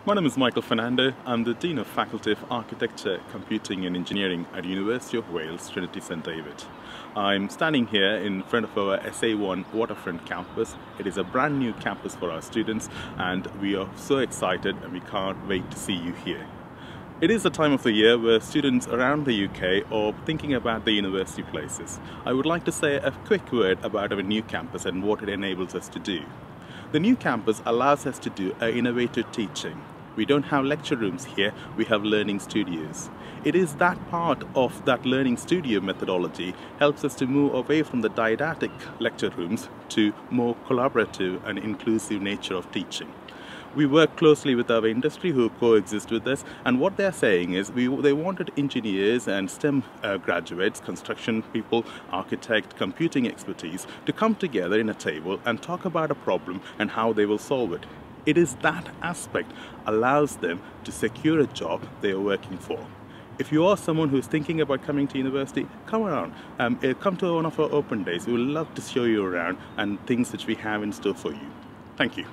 My name is Michael Fernando. I'm the Dean of Faculty of Architecture, Computing and Engineering at University of Wales, Trinity St David. I'm standing here in front of our SA1 Waterfront campus. It is a brand new campus for our students and we are so excited and we can't wait to see you here. It is a time of the year where students around the UK are thinking about the university places. I would like to say a quick word about our new campus and what it enables us to do. The new campus allows us to do innovative teaching. We don't have lecture rooms here, we have learning studios. It is that part of that learning studio methodology helps us to move away from the didactic lecture rooms to more collaborative and inclusive nature of teaching. We work closely with our industry who coexist with us, and what they're saying is they wanted engineers and STEM graduates, construction people, architect, computing expertise to come together in a table and talk about a problem and how they will solve it. It is that aspect allows them to secure a job they are working for. If you are someone who is thinking about coming to university, come around. Come to one of our open days. We would love to show you around and things which we have in store for you. Thank you.